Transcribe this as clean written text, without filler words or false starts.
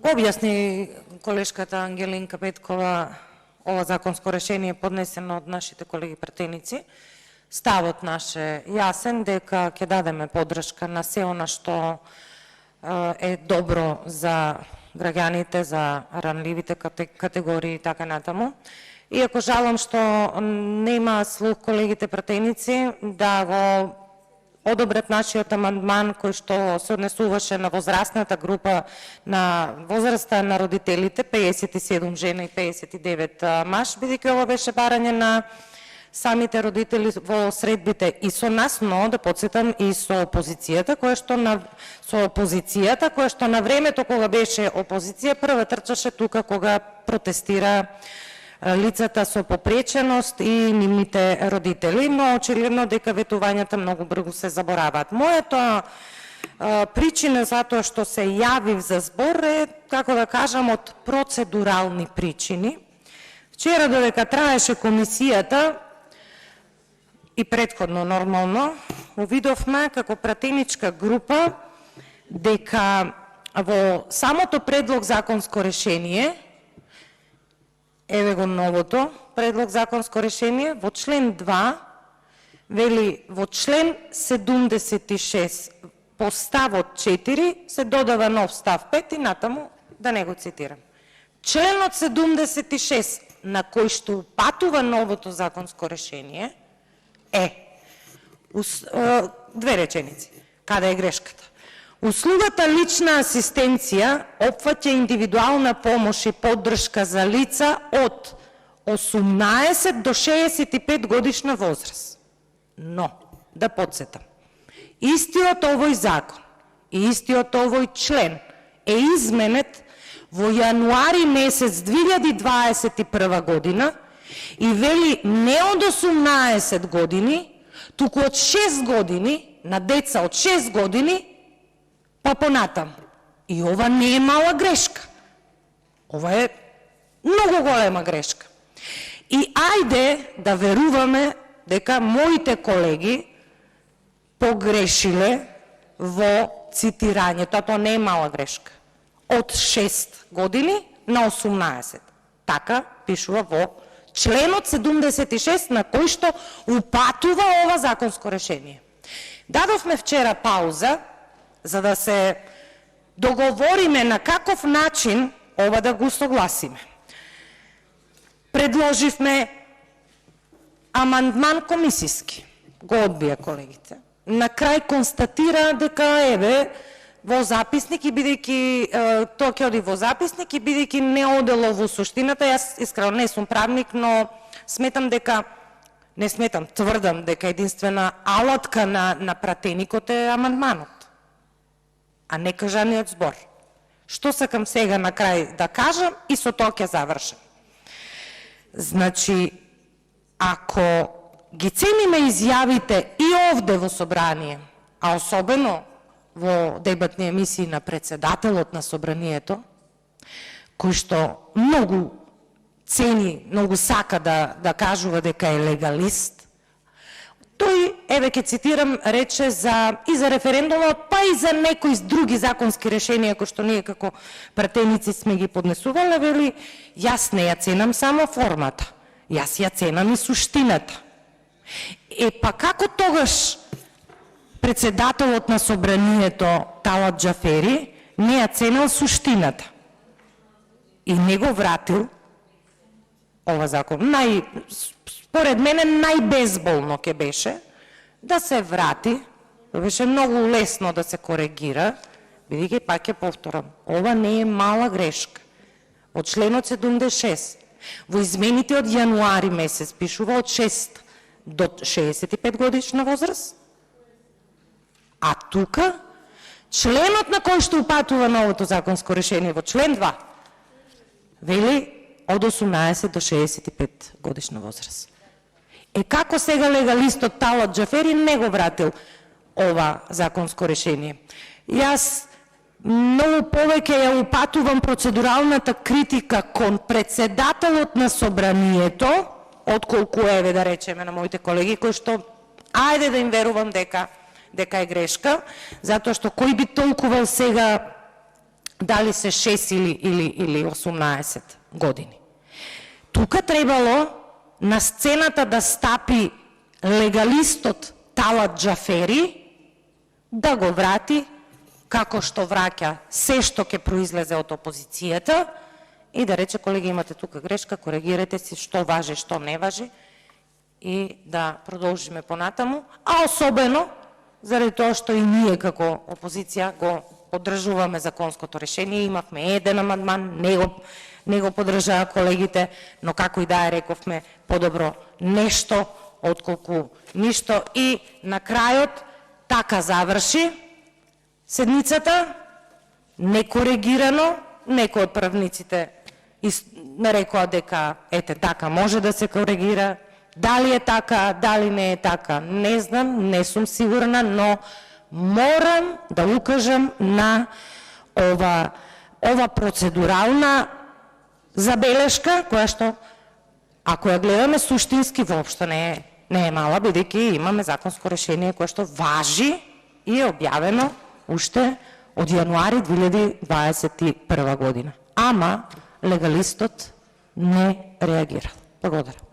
Го објасни колешката Ангелинка Петкова, ова законско решение поднесено од нашите колеги пратеници. Ставот наш е јасен дека ќе дадеме поддршка на се она што е добро за граѓаните, за ранливите категории и така натаму. Иако жалам што нема слух колегите пратеници да го одобрат нашиот амандман кој што се однесуваше на возрастната група, на возраста на родителите, 57 жена и 59 маж, бидејќи ова беше барање на самите родители во средбите и со нас, но да подсетам и со опозицијата, која што на времето кога беше опозиција прва трчаше тука кога протестира лицата со попреченост и нивните родители, но очигледно дека ветувањата многу брзо се забораваат. Мојата причина за тоа што се јавив за збор е, како да кажам, од процедурални причини. Вчера додека траеше комисијата и претходно нормално, увидовме како пратеничка група дека во самото предлог законско решение, еве го новото предлог законско решение, во член 2, вели во член 76 по ставот 4 се додава нов став 5 и натаму да не го цитирам. Членот 76 на кој што упатува новото законско решение две реченици. Каде е грешката? Услугата лична асистенција опфаќа индивидуална помош и поддршка за лица од 18 до 65 годишна возраст. Но, да подсетам, истиот овој закон и истиот овој член е изменет во јануари месец 2021 година и вели не од 18 години, туку од 6 години, на деца од 6 години, па понатам. И ова не е мала грешка. Ова е многу голема грешка. И ајде да веруваме дека моите колеги погрешиле во цитирањето, тоа не е мала грешка. Од 6 години на 18. Така пишува во членот 76 на кој што упатува ова законско решение. Дадовме вчера пауза за да се договориме на каков начин ова да го согласиме. Предложивме амандман комисиски, го одбија колегите. На крај констатира дека еве во записник и бидејќи тоа ќе оди во записник и бидејќи не одело во суштината, јас искрено не сум правник, но тврдам дека единствена алатка на пратеникот е амандманот, а не кажаниот збор. Што сакам сега на крај да кажам и со тоа ќе завршам. Значи, ако ги цениме изјавите и овде во собрание, а особено во дебатни емисии на председателот на собранието, кој што многу цени, многу сака да кажува дека е легалист, тој, еве ќе цитирам, рече и за референдумот, па и за некои други законски решенија кои што ние како пратеници сме ги поднесувале, вели, јас не ја ценам само формата, јас ја ценам и суштината. Па како тогаш председателот на собранието Талат Џафери не ја ценел суштината и не го вратил ова закон? Според мене најбезболно ќе беше да се врати, беше многу лесно да се коригира, бидејќи пак ќе повторам, ова не е мала грешка. Во членот 76, во измените од јануари месец пишува од 6 до 65 годишна возраст, а тука членот на кој што упатува новото законско решение во член 2 вели од 18 до 65 годишна возраст. Како сега легалистот Талат Џафери не го вратил ова законско решение? Јас многу повеќе ја упатувам процедуралната критика кон председателот на собранието, отколку еве да речеме на моите колеги кои што ајде да им верувам дека е грешка, затоа што кој би толкувал сега дали се 6 или 18 години. Тука требало на сцената да стапи легалистот Талат Джафери, да го врати како што враќа се што ќе произлезе од опозицијата и да рече: колеги, имате тука грешка, коригирате си што важи, што не важи, и да продолжиме понатаму, а особено заради тоа што и ние како опозиција го поддржуваме законското решение. Имавме еден амандман, не го поддржаа колегите, но како и да е, рековме, подобро нешто отколку ништо. И на крајот така заврши седницата, некоригирано. Некои од правниците нарекоа дека ете така може да се коригира. Дали е така, дали не е така, не знам, не сум сигурна, но морам да укажам на ова процедурална забелешка, која што, ако ја гледаме суштински, воопшто не е мала, бидејќи имаме законско решение кое што важи и е објавено уште од јануари 2021 година. Ама легалистот не реагира. Благодарам.